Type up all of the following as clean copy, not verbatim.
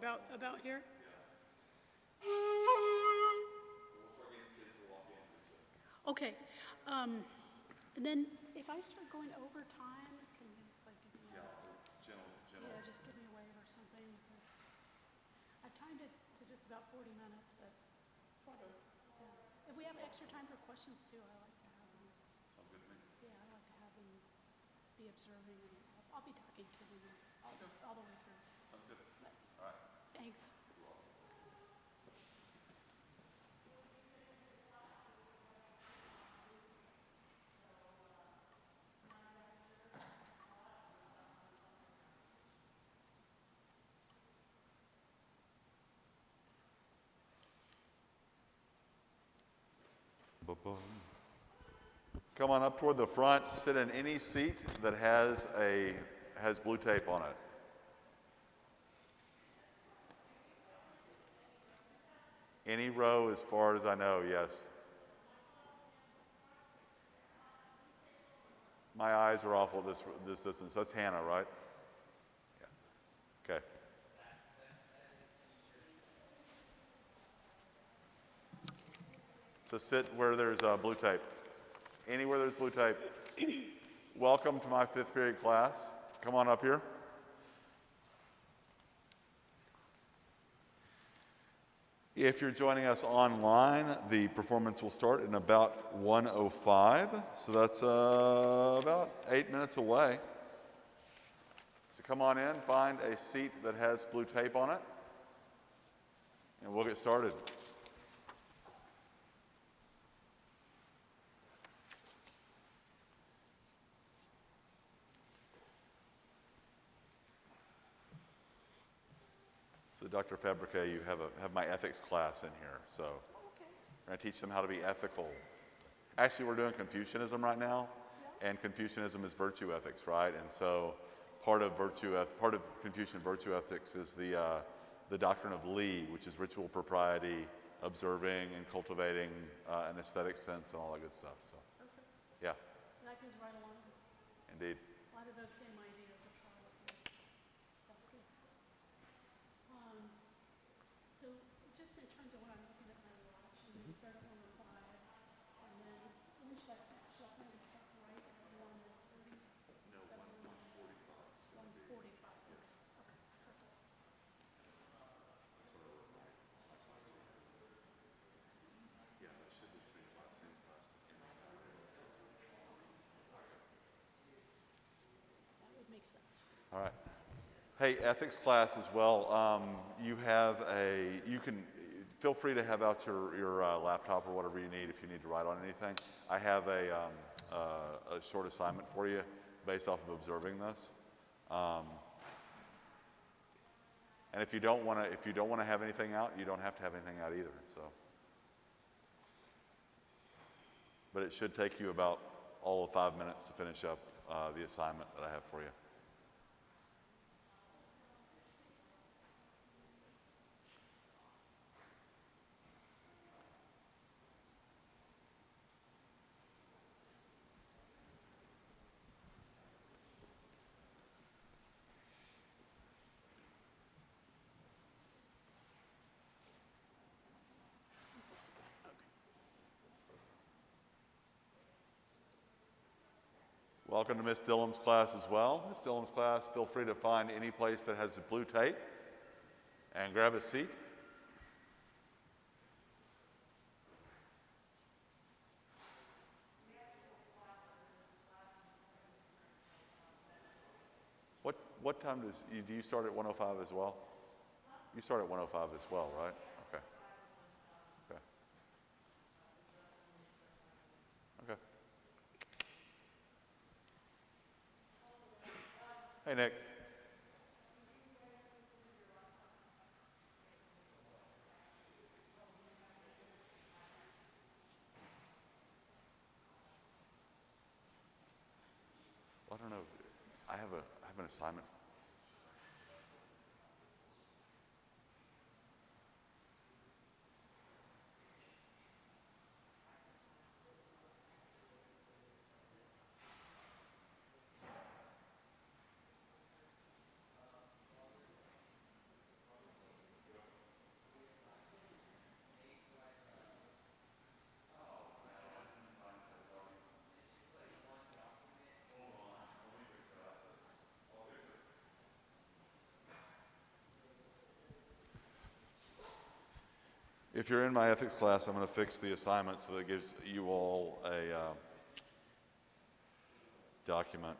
About here? Okay. And then if I start going over time, can you just like give me yeah, just give me a wave or something because I've timed it to just about 40 minutes, but yeah. If we have extra time for questions too, I like to have them. Sounds good to me. Yeah, I like to have them be observing, and I'll be talking to them all the way through. Sounds good. But, All right. thanks. Come on up toward the front. Sit in any seat that has blue tape on it. Any row, as far as I know, yes. My eyes are awful this distance. That's Hannah, right? Yeah. Okay. So sit where there's blue tape. Anywhere there's blue tape. Welcome to my 5th period class. Come on up here. If you're joining us online, the performance will start in about 1:05. So that's about 8 minutes away. So come on in, find a seat that has blue tape on it, and we'll get started. So Dr. Fabrique, you have my ethics class in here. So we're going to teach them how to be ethical. Actually, we're doing Confucianism right now, and Confucianism is virtue ethics, right? And so part of Confucian virtue ethics is the doctrine of Li, which is ritual propriety, observing and cultivating an aesthetic sense and all that good stuff. So, yeah. That goes right along with Indeed. a lot of those same ideas of Charlotte. That's good. So just in terms of what I'm looking at my watch, and you start at 1:05, and then when should I finish? Should I plan to start right at 1:30? No, 1:45. 1:45. Yes. Okay, perfect. Yeah, that should be the same class. That would make sense. All right. Hey, ethics class as well. You can feel free to have out your laptop or whatever you need if you need to write on anything. I have a short assignment for you based off of observing this. And if you don't want to have anything out, you don't have to have anything out either. So, but it should take you about all of 5 minutes to finish up the assignment that I have for you. Welcome to Miss Dillham's class as well. Miss Dillham's class, feel free to find any place that has the blue tape and grab a seat. What time do you start at 1:05 as well? You start at 1:05 as well, right? Okay. Okay. Okay. Hey, Nick. I don't know. I have an assignment. If you're in my ethics class, I'm going to fix the assignment so that it gives you all a document.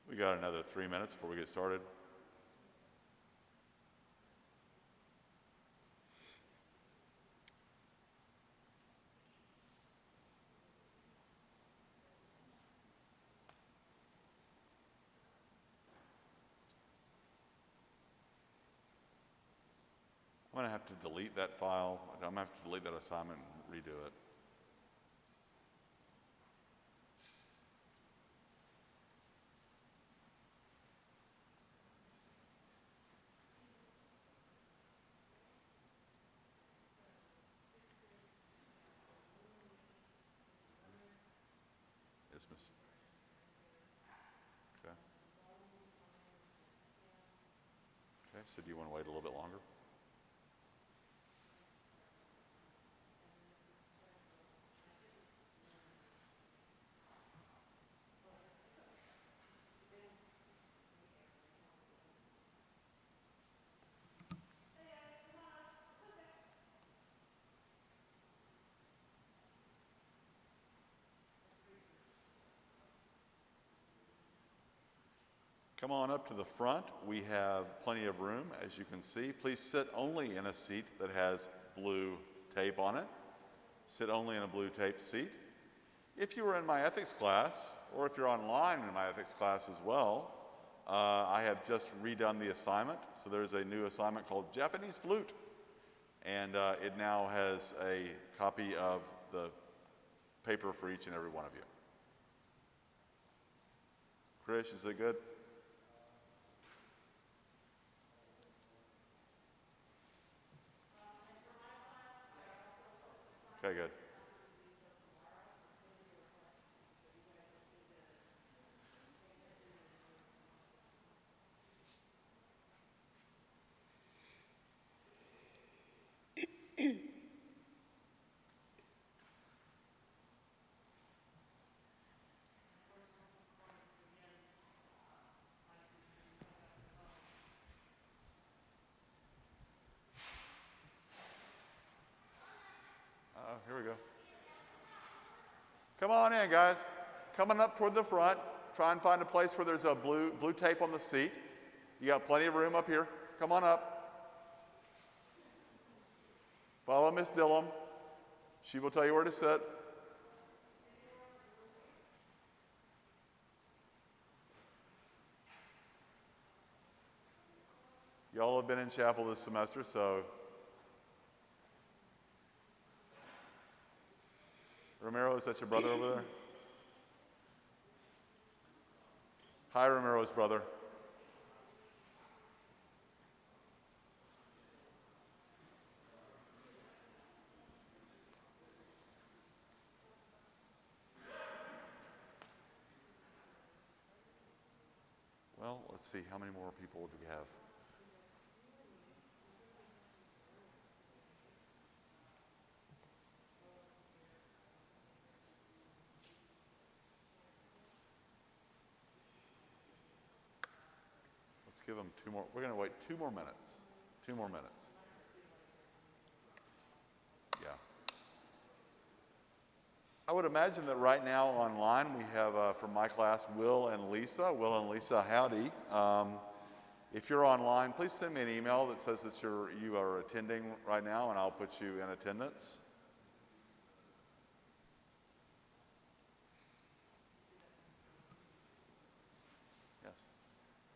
We got another 3 minutes before we get started. I'm going to have to delete that file. I'm going to have to delete that assignment and redo it. Yes, miss. Okay. Okay, so do you want to wait a little bit longer? Come on up to the front. We have plenty of room, as you can see. Please sit only in a seat that has blue tape on it. Sit only in a blue tape seat. If you were in my ethics class, or if you're online in my ethics class as well, I have just redone the assignment. So there's a new assignment called Japanese Flute. And it now has a copy of the paper for each and every one of you. Krish, is it good? Okay, good. Here we go. Come on in, guys. Coming up toward the front. Try and find a place where there's a blue tape on the seat. You got plenty of room up here. Come on up. Follow Miss Dillon. She will tell you where to sit. Y'all have been in chapel this semester, so Ramiro, is that your brother over there? Hi, Ramiro's brother. Well, let's see, how many more people do we have? Let's give them 2 more. We're going to wait 2 more minutes. 2 more minutes. Yeah. I would imagine that right now online we have, from my class, Will and Lisa. Will and Lisa, howdy. If you're online, please send me an email that says that you are attending right now, and I'll put you in attendance. Yes.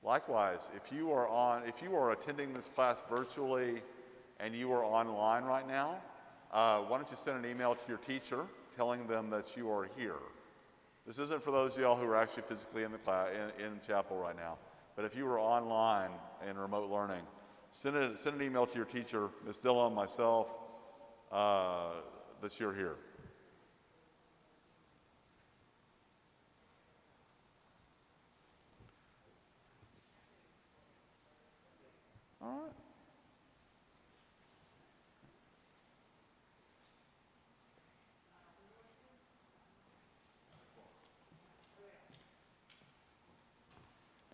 Likewise, if you are attending this class virtually and you are online right now, why don't you send an email to your teacher telling them that you are here. This isn't for those of y'all who are actually physically in the class, in chapel right now, but if you are online and remote learning, send an email to your teacher, Ms. Dillon, myself, that you're here. All right.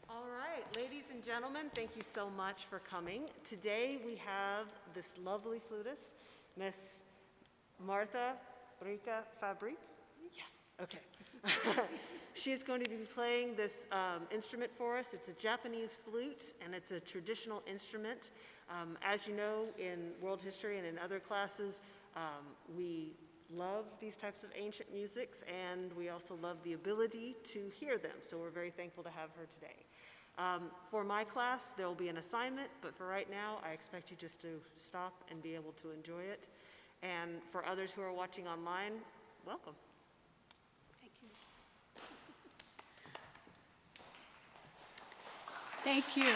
All right, ladies and gentlemen, thank you so much for coming. Today we have this lovely flutist, Miss Martha Brica Fabric. Yes, okay. She is going to be playing this instrument for us. It's a Japanese flute, and it's a traditional instrument. As you know, in world history and in other classes, we love these types of ancient musics, and we also love the ability to hear them. So we're very thankful to have her today. For my class, there will be an assignment, but for right now, I expect you just to stop and be able to enjoy it. And for others who are watching online, welcome. Thank you. Thank you.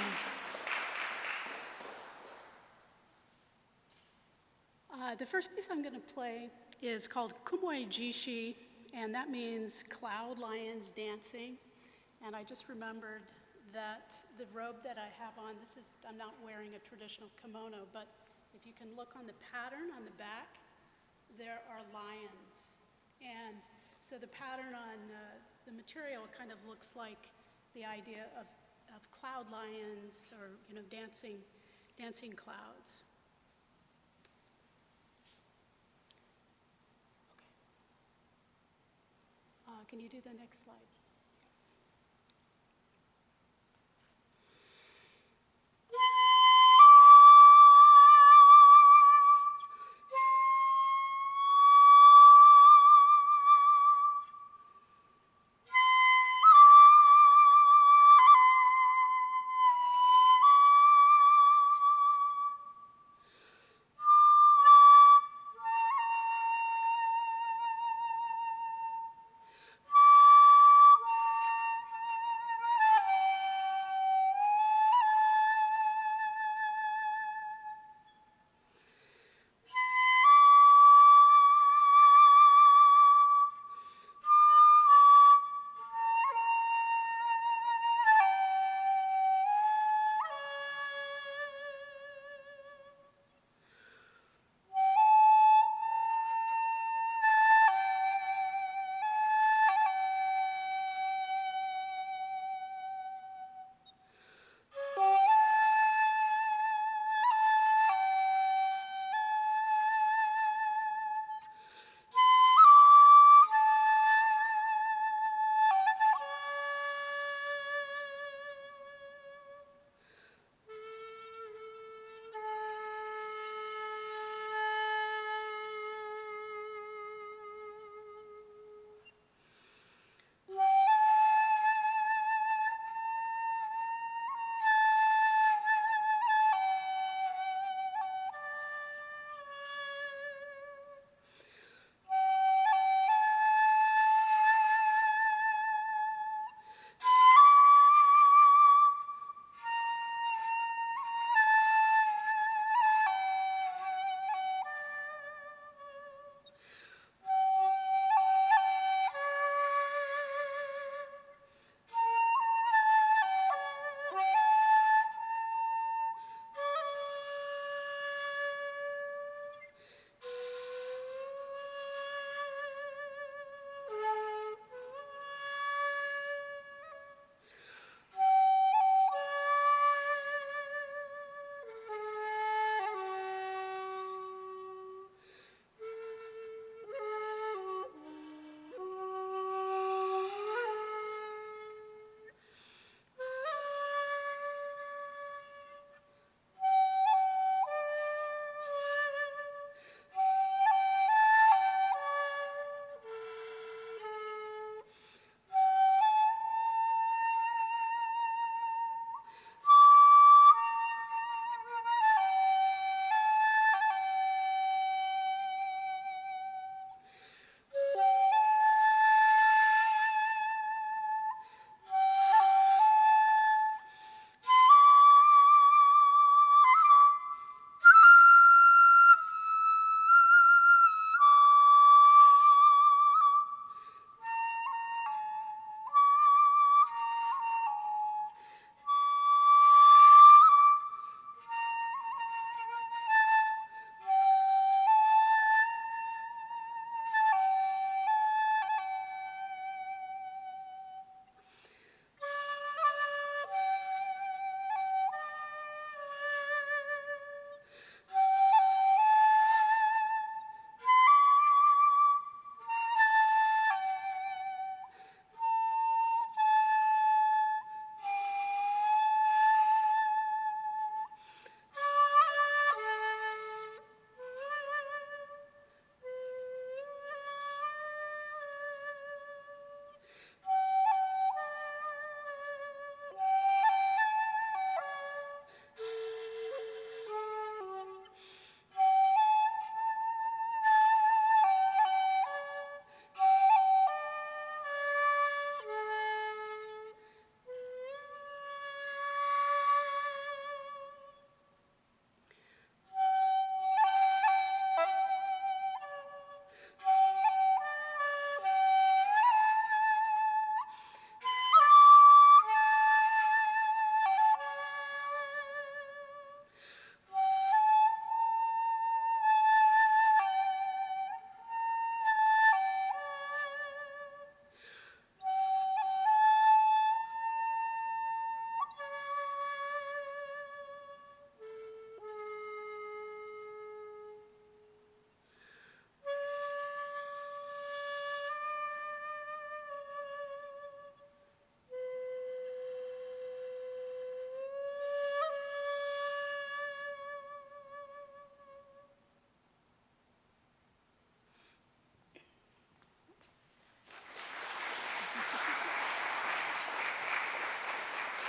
The first piece I'm going to play is called Kumoi Jishi, and that means cloud lions dancing. And I just remembered that the robe that I have on, I'm not wearing a traditional kimono, but if you can look on the pattern on the back, there are lions. And so the pattern on the material kind of looks like the idea of cloud lions, or dancing clouds. Okay. Can you do the next slide?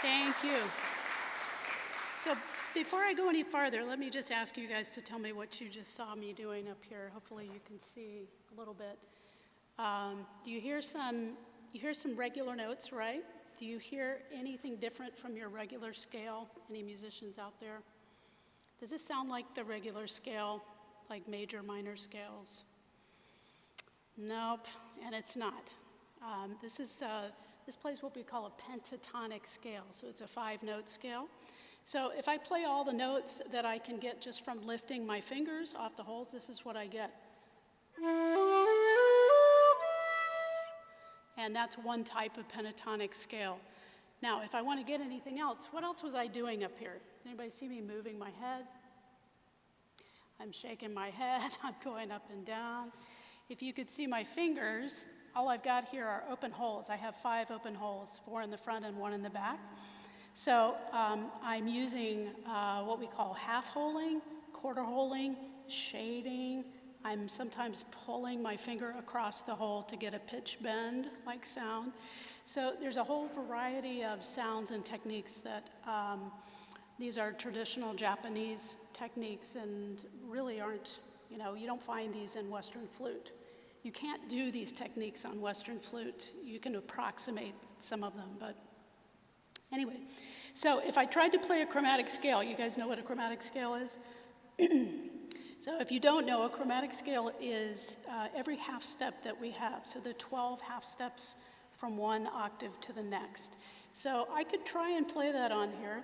Thank you. So before I go any farther, let me just ask you guys to tell me what you just saw me doing up here. Hopefully you can see a little bit. Do you hear some regular notes, right? Do you hear anything different from your regular scale? Any musicians out there? Does this sound like the regular scale, like major, minor scales? Nope, and it's not. This plays what we call a pentatonic scale, so it's a 5-note scale. So if I play all the notes that I can get just from lifting my fingers off the holes, this is what I get. And that's one type of pentatonic scale. Now, if I want to get anything else, what else was I doing up here? Anybody see me moving my head? I'm shaking my head, I'm going up and down. If you could see my fingers, all I've got here are open holes. I have 5 open holes, 4 in the front and 1 in the back. So I'm using what we call half-holing, quarter-holing, shading. I'm sometimes pulling my finger across the hole to get a pitch bend-like sound. So there's a whole variety of sounds and techniques that these are traditional Japanese techniques and really aren't, you don't find these in Western flute. You can't do these techniques on Western flute. You can approximate some of them, but anyway. So if I tried to play a chromatic scale, you guys know what a chromatic scale is? So if you don't know, a chromatic scale is every half step that we have, so the 12 half steps from one octave to the next. So I could try and play that on here.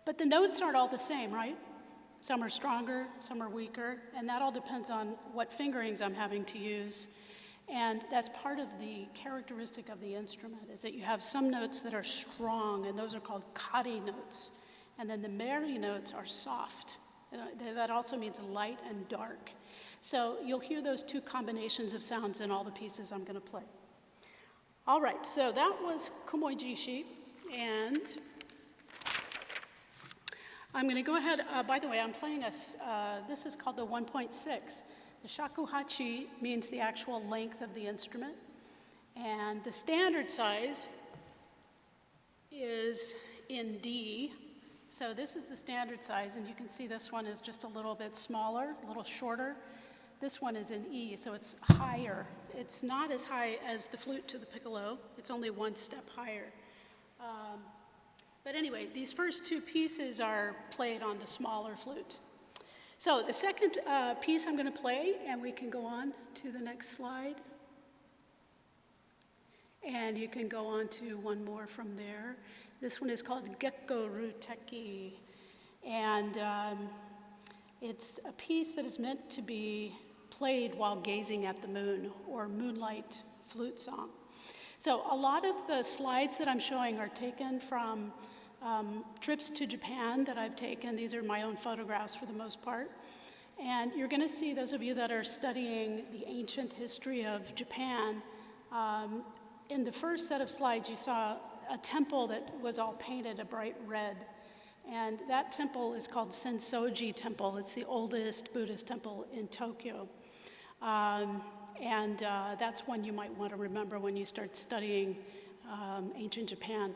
But the notes aren't all the same, right? Some are stronger, some are weaker, and that all depends on what fingerings I'm having to use. And that's part of the characteristic of the instrument, is that you have some notes that are strong, and those are called kari notes. And then the meri notes are soft. That also means light and dark. So you'll hear those 2 combinations of sounds in all the pieces I'm going to play. All right, so that was Kumoijishi, and I'm going to go ahead. By the way, I'm playing this is called the 1.6. The shakuhachi means the actual length of the instrument, and the standard size is in D. So this is the standard size, and you can see this one is just a little bit smaller, a little shorter. This one is in E, so it's higher. It's not as high as the flute to the piccolo. It's only 1 step higher. But anyway, these first 2 pieces are played on the smaller flute. So the second piece I'm going to play, and we can go on to the next slide. And you can go on to one more from there. This one is called Gekko Ruteki. And it's a piece that is meant to be played while gazing at the moon, or moonlight flute song. So a lot of the slides that I'm showing are taken from trips to Japan that I've taken. These are my own photographs for the most part. And you're going to see, those of you that are studying the ancient history of Japan, in the first set of slides you saw a temple that was all painted a bright red. And that temple is called Sensoji Temple. It's the oldest Buddhist temple in Tokyo. That's one you might want to remember when you start studying ancient Japan.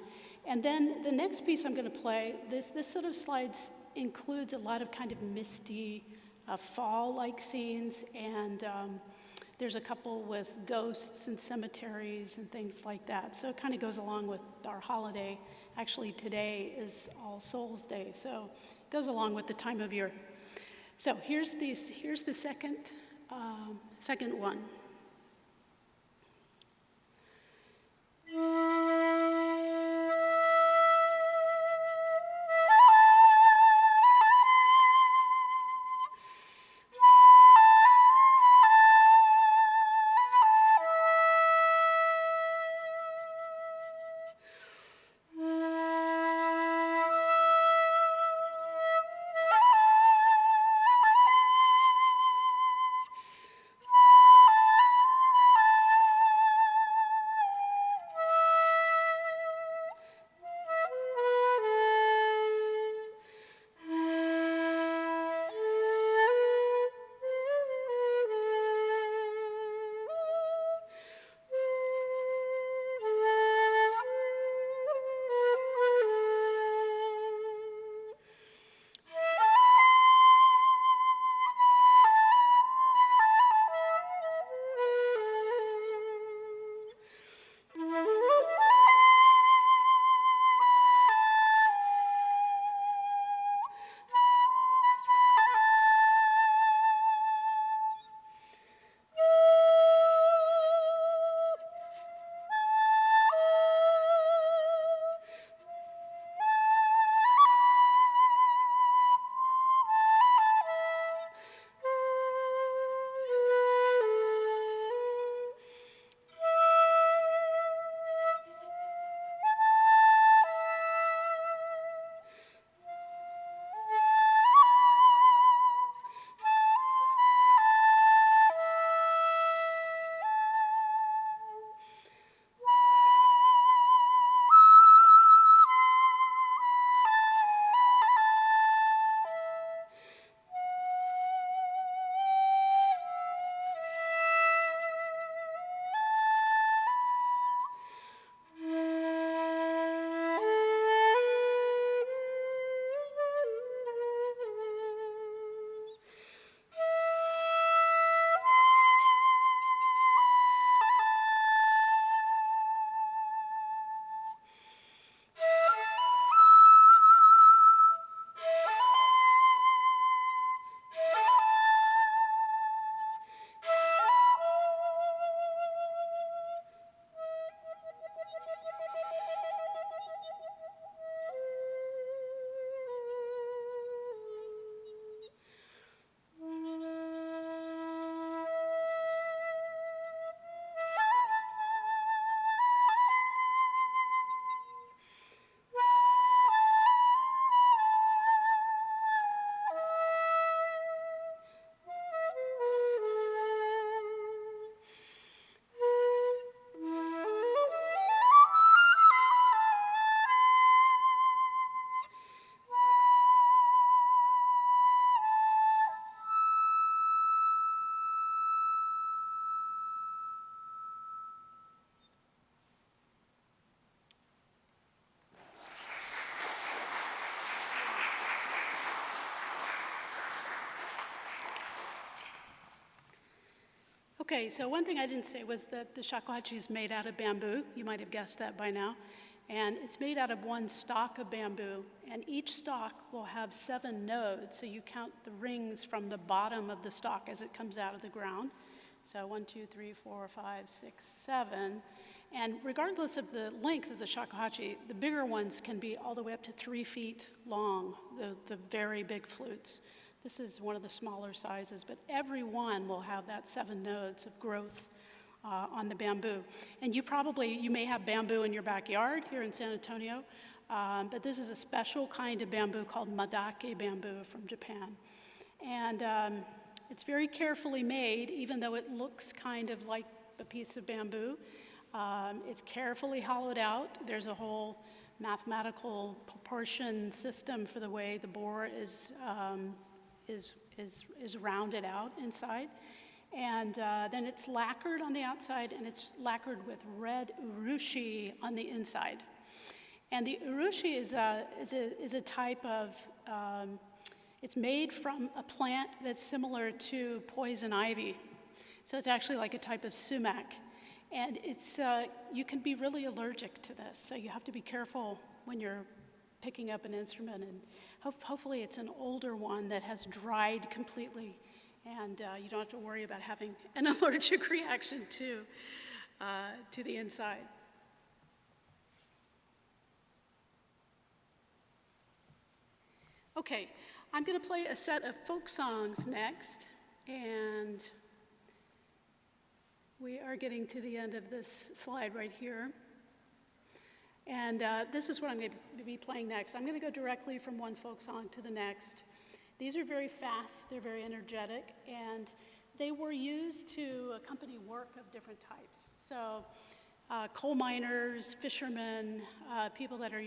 And then the next piece I'm going to play, this set of slides includes a lot of kind of misty fall-like scenes, and there's a couple with ghosts and cemeteries and things like that. So it kind of goes along with our holiday. Actually, today is All Souls Day, so it goes along with the time of year. So here's the second one. Okay, so one thing I didn't say was that the shakuhachi is made out of bamboo. You might have guessed that by now. And it's made out of one stalk of bamboo. And each stalk will have 7 nodes. So you count the rings from the bottom of the stalk as it comes out of the ground. So 1, 2, 3, 4, 5, 6, 7. And regardless of the length of the shakuhachi, the bigger ones can be all the way up to 3 feet long, the very big flutes. This is one of the smaller sizes, but every one will have that 7 nodes of growth on the bamboo. And you may have bamboo in your backyard here in San Antonio, but this is a special kind of bamboo called madake bamboo from Japan. And it's very carefully made, even though it looks kind of like a piece of bamboo. It's carefully hollowed out. There's a whole mathematical proportion system for the way the bore is rounded out inside. And then it's lacquered on the outside, and it's lacquered with red urushi on the inside. And the urushi is a type of, it's made from a plant that's similar to poison ivy. So it's actually like a type of sumac. And it's, you can be really allergic to this, so you have to be careful when you're picking up an instrument, and hopefully it's an older one that has dried completely, and you don't have to worry about having an allergic reaction to the inside. Okay, I'm going to play a set of folk songs next, and we are getting to the end of this slide right here. And this is what I'm going to be playing next. I'm going to go directly from one folk song to the next. These are very fast, they're very energetic, and they were used to accompany work of different types. So coal miners, fishermen, people that are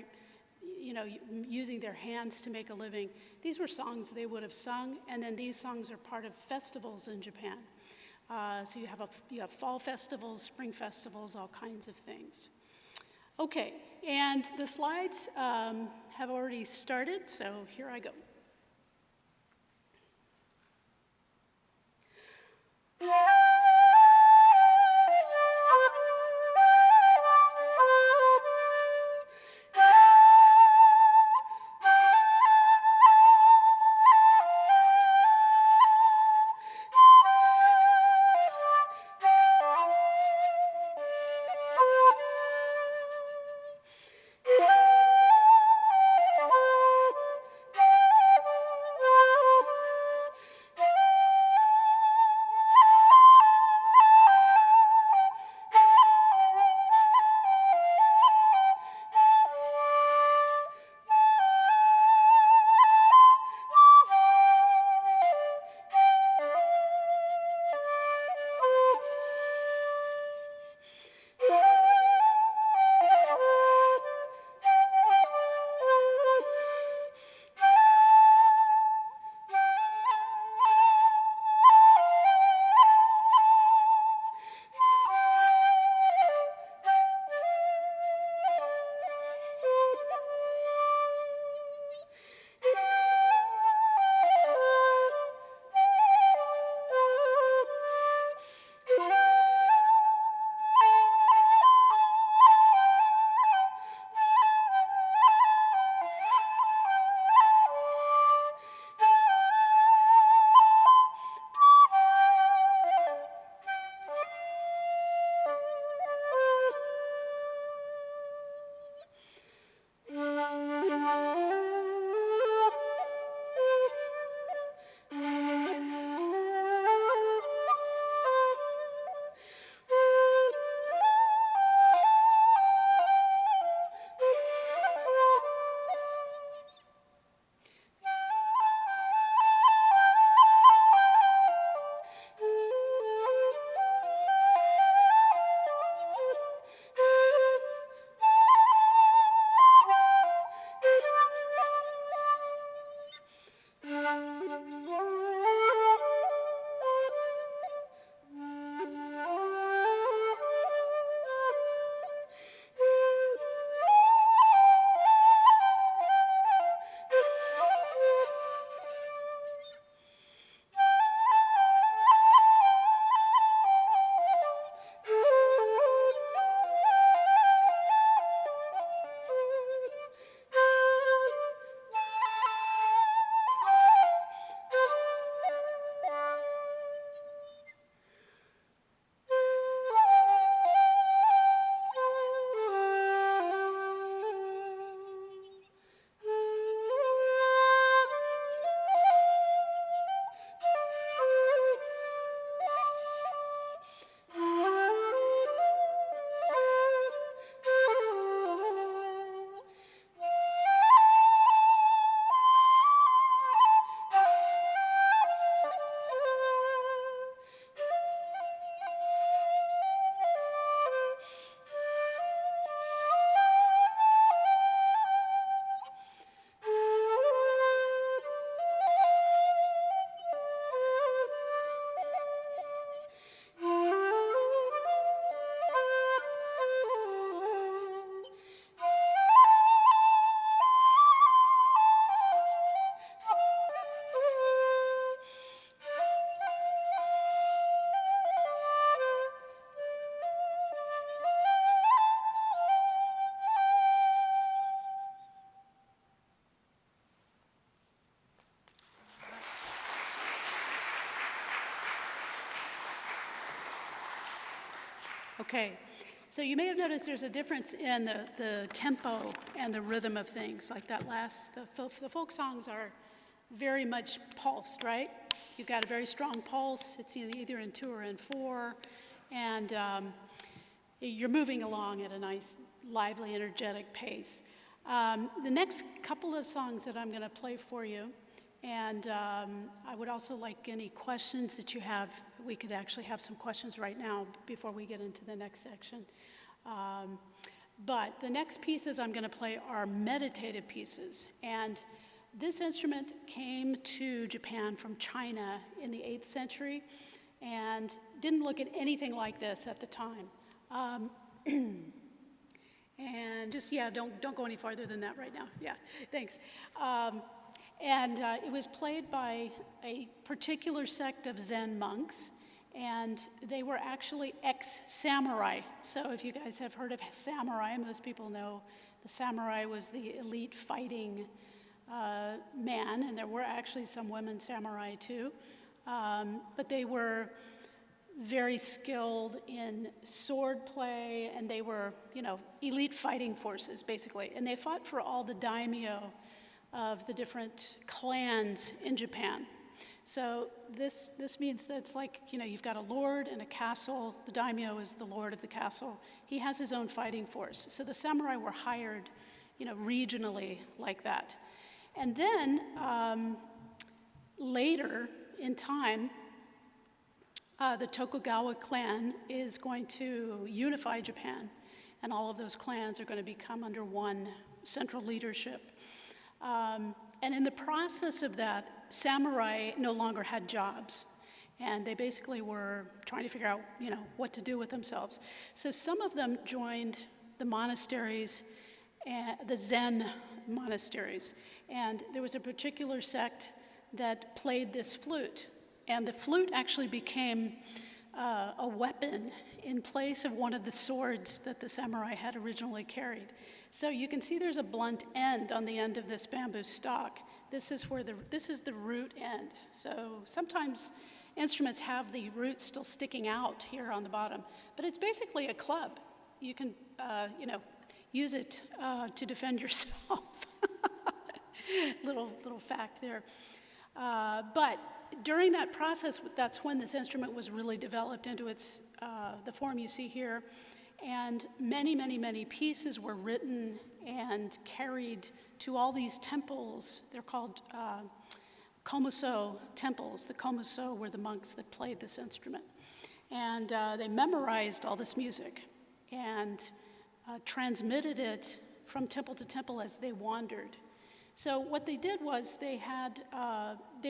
using their hands to make a living. These were songs they would have sung, and then these songs are part of festivals in Japan. So you have fall festivals, spring festivals, all kinds of things. Okay, and the slides have already started, so here I go. Okay, so you may have noticed there's a difference in the tempo and the rhythm of things. Like that last, the folk songs are very much pulsed, right? You've got a very strong pulse. It's either in 2 or in 4, and you're moving along at a nice, lively, energetic pace. The next couple of songs that I'm going to play for you, and I would also like any questions that you have. We could actually have some questions right now before we get into the next section. But the next pieces I'm going to play are meditative pieces. And this instrument came to Japan from China in the 8th century and didn't look at anything like this at the time. And just, yeah, don't go any farther than that right now. Yeah, thanks. And it was played by a particular sect of Zen monks, and they were actually ex-samurai. So if you guys have heard of samurai, most people know the samurai was the elite fighting man, and there were actually some women samurai too. But they were very skilled in sword play, and they were, elite fighting forces, basically. And they fought for all the daimyo of the different clans in Japan. So this means that it's like, you've got a lord and a castle. The daimyo is the lord of the castle. He has his own fighting force. So the samurai were hired, regionally like that. And then later in time, the Tokugawa clan is going to unify Japan, and all of those clans are going to become under one central leadership. And in the process of that, samurai no longer had jobs, and they basically were trying to figure out, what to do with themselves. So some of them joined the monasteries, the Zen monasteries, and there was a particular sect that played this flute, and the flute actually became a weapon in place of one of the swords that the samurai had originally carried. So you can see there's a blunt end on the end of this bamboo stalk. This is the root end. So sometimes instruments have the root still sticking out here on the bottom, but it's basically a club. You can, use it to defend yourself. little fact there. But during that process, that's when this instrument was really developed into the form you see here. And many, many, many pieces were written and carried to all these temples. They're called komuso temples. The komuso were the monks that played this instrument. And they memorized all this music and transmitted it from temple to temple as they wandered. So what they did was they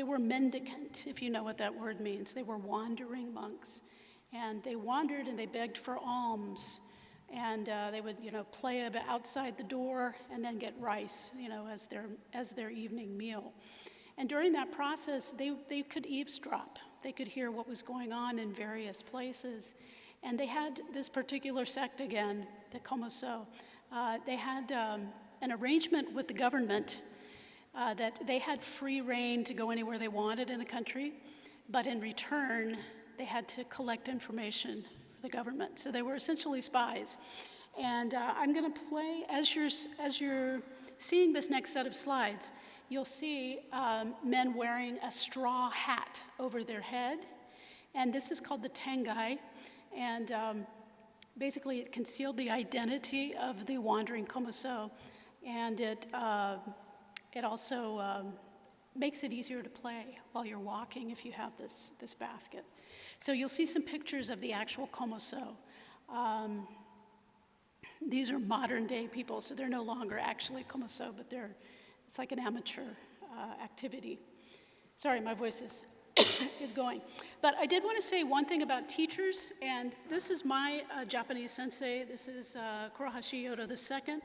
were mendicant, if you know what that word means. They were wandering monks. And they wandered and they begged for alms. And they would, play outside the door and then get rice, as their evening meal. And during that process, they could eavesdrop. They could hear what was going on in various places. And they had this particular sect again, the Komuso. They had an arrangement with the government that they had free reign to go anywhere they wanted in the country, but in return, they had to collect information for the government. So they were essentially spies. And I'm going to play, as you're seeing this next set of slides, you'll see men wearing a straw hat over their head. And this is called the tengai. And basically, it concealed the identity of the wandering komuso. And it also makes it easier to play while you're walking if you have this basket. So you'll see some pictures of the actual komuso. These are modern day people, so they're no longer actually komuso, but it's like an amateur activity. Sorry, my voice is going. But I did want to say one thing about teachers, and this is my Japanese sensei. This is Kurohashi Yoda II,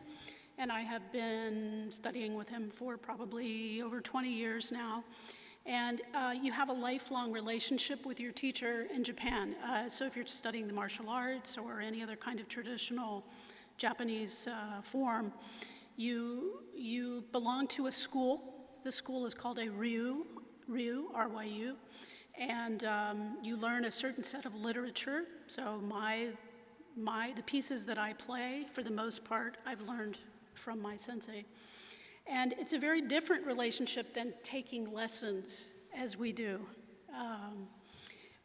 and I have been studying with him for probably over 20 years now. And you have a lifelong relationship with your teacher in Japan. So if you're studying the martial arts or any other kind of traditional Japanese form, you belong to a school. The school is called a ryu, R-Y-U, and you learn a certain set of literature. So my the pieces that I play, for the most part, I've learned from my sensei. And it's a very different relationship than taking lessons as we do.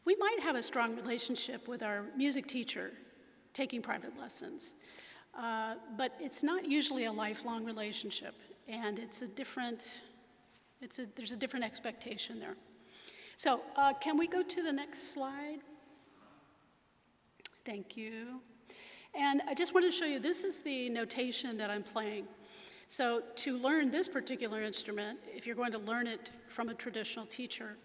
We might have a strong relationship with our music teacher taking private lessons, but it's not usually a lifelong relationship, and there's a different expectation there. So can we go to the next slide? Thank you. And I just wanted to show you, this is the notation that I'm playing. So to learn this particular instrument, if you're going to learn it from a traditional teacher,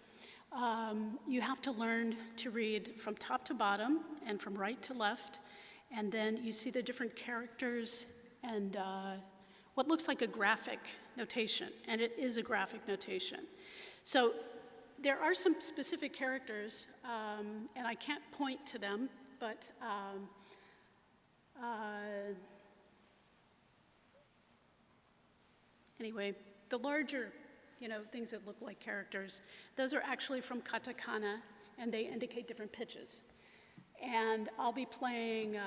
you have to learn to read from top to bottom and from right to left, and then you see the different characters and what looks like a graphic notation, and it is a graphic notation. So there are some specific characters, and I can't point to them, but anyway, the larger things that look like characters, those are actually from katakana, and they indicate different pitches. And I'll be playing,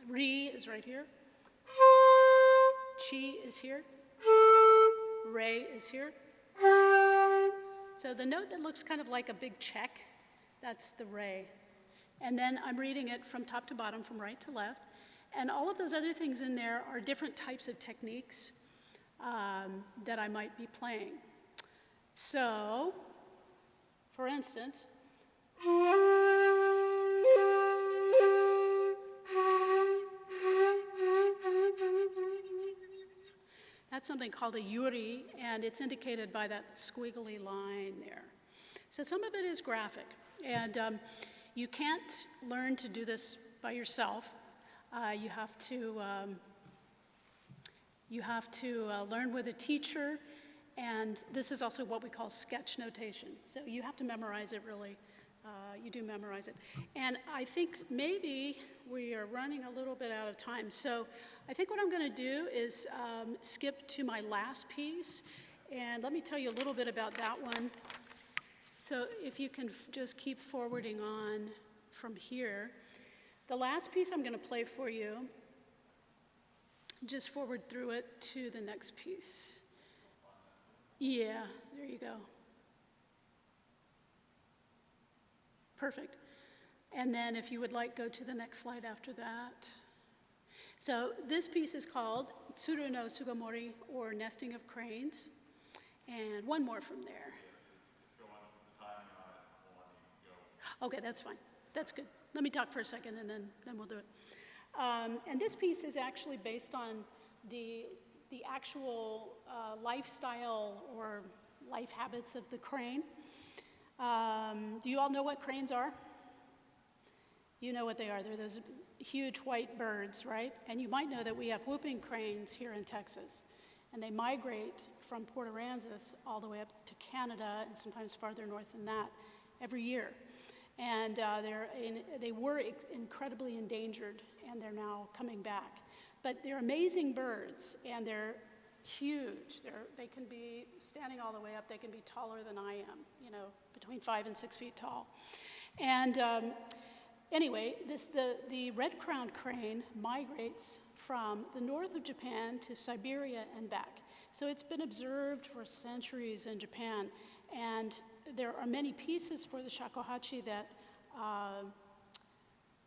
Ri is right here, Chi is here, Re is here. So the note that looks kind of like a big check, that's the Re. And then I'm reading it from top to bottom, from right to left. And all of those other things in there are different types of techniques that I might be playing. So, for instance, that's something called a yuri, and it's indicated by that squiggly line there. So some of it is graphic, and you can't learn to do this by yourself. You have to learn with a teacher, and this is also what we call sketch notation. So you have to memorize it, really. You do memorize it. And I think maybe we are running a little bit out of time. So I think what I'm going to do is skip to my last piece, and let me tell you a little bit about that one. So if you can just keep forwarding on from here. The last piece I'm going to play for you, just forward through it to the next piece. Yeah, there you go. Perfect. And then if you would like, go to the next slide after that. So this piece is called Tsuru no Tsugamori, or Nesting of Cranes. And one more from there. Okay, that's fine. That's good. Let me talk for a second, and then we'll do it. And this piece is actually based on the actual lifestyle or life habits of the crane. Do you all know what cranes are? You know what they are. They're those huge white birds, right? And you might know that we have whooping cranes here in Texas. And they migrate from Port Aransas all the way up to Canada, and sometimes farther north than that, every year. And they were incredibly endangered, and they're now coming back. But they're amazing birds, and they're huge. They can be standing all the way up. They can be taller than I am, between 5 and 6 feet tall. And anyway, the red-crowned crane migrates from the north of Japan to Siberia and back. So it's been observed for centuries in Japan. And there are many pieces for the shakuhachi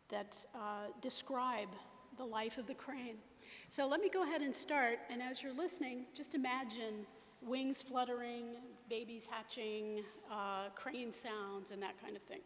that describe the life of the crane. So let me go ahead and start, and as you're listening, just imagine wings fluttering, babies hatching, crane sounds, and that kind of thing.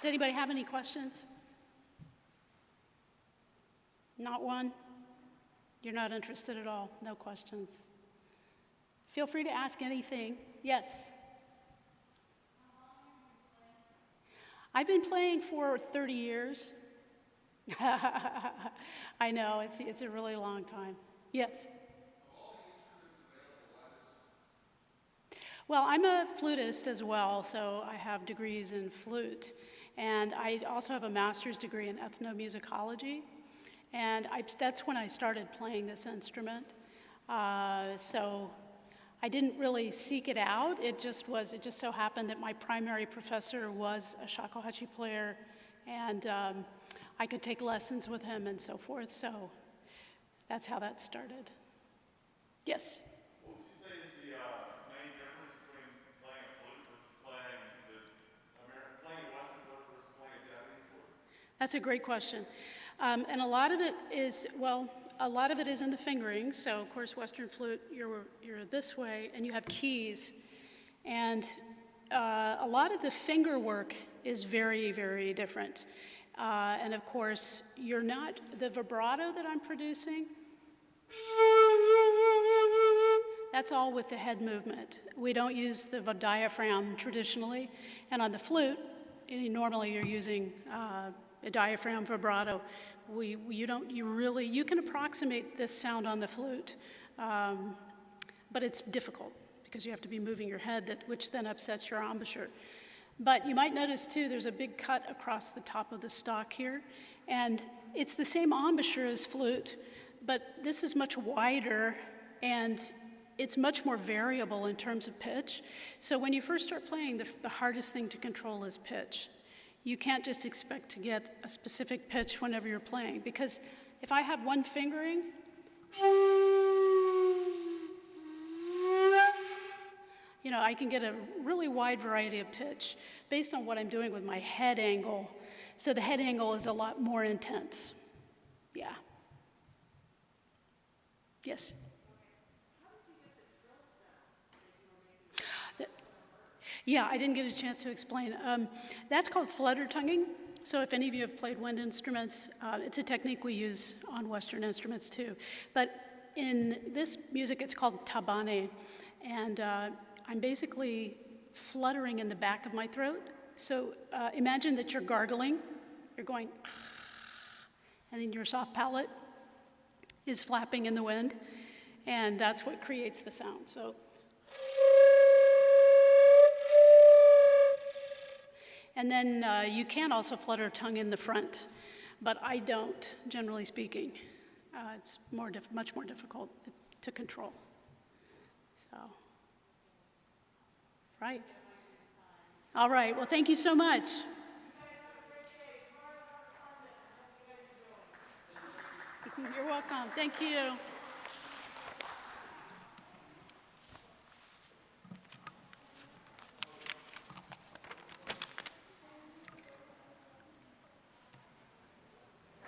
Does anybody have any questions? Not one? You're not interested at all? No questions? Feel free to ask anything. Yes? I've been playing for 30 years. I know, it's a really long time. Yes? Well, I'm a flutist as well, so I have degrees in flute. And I also have a master's degree in ethnomusicology. And that's when I started playing this instrument. So I didn't really seek it out. It just so happened that my primary professor was a shakuhachi player, and I could take lessons with him and so forth. So that's how that started. Yes? What would you say is the main difference between playing a flute versus playing playing a Western flute versus playing a Japanese flute? That's a great question. And a lot of it is, well, a lot of it is in the fingering. So, of course, Western flute, you're this way, and you have keys. And a lot of the finger work is very, very different. And, of course, you're not, the vibrato that I'm producing, that's all with the head movement. We don't use the diaphragm traditionally. And on the flute, normally you're using a diaphragm vibrato. You can approximate this sound on the flute, but it's difficult because you have to be moving your head, which then upsets your embouchure. But you might notice too, there's a big cut across the top of the stock here, and it's the same embouchure as flute, but this is much wider, and it's much more variable in terms of pitch. So when you first start playing, the hardest thing to control is pitch. You can't just expect to get a specific pitch whenever you're playing, because if I have one fingering, I can get a really wide variety of pitch based on what I'm doing with my head angle. So the head angle is a lot more intense. Yeah. Yes? Yeah, I didn't get a chance to explain. That's called flutter tonguing. So if any of you have played wind instruments, it's a technique we use on Western instruments too. But in this music, it's called tabane. And I'm basically fluttering in the back of my throat. So imagine that you're gargling. You're going, and then your soft palate is flapping in the wind. And that's what creates the sound. So. And then you can also flutter tongue in the front, but I don't, generally speaking. It's much more difficult to control. So, right. All right, well, thank you so much. You're welcome. Thank you.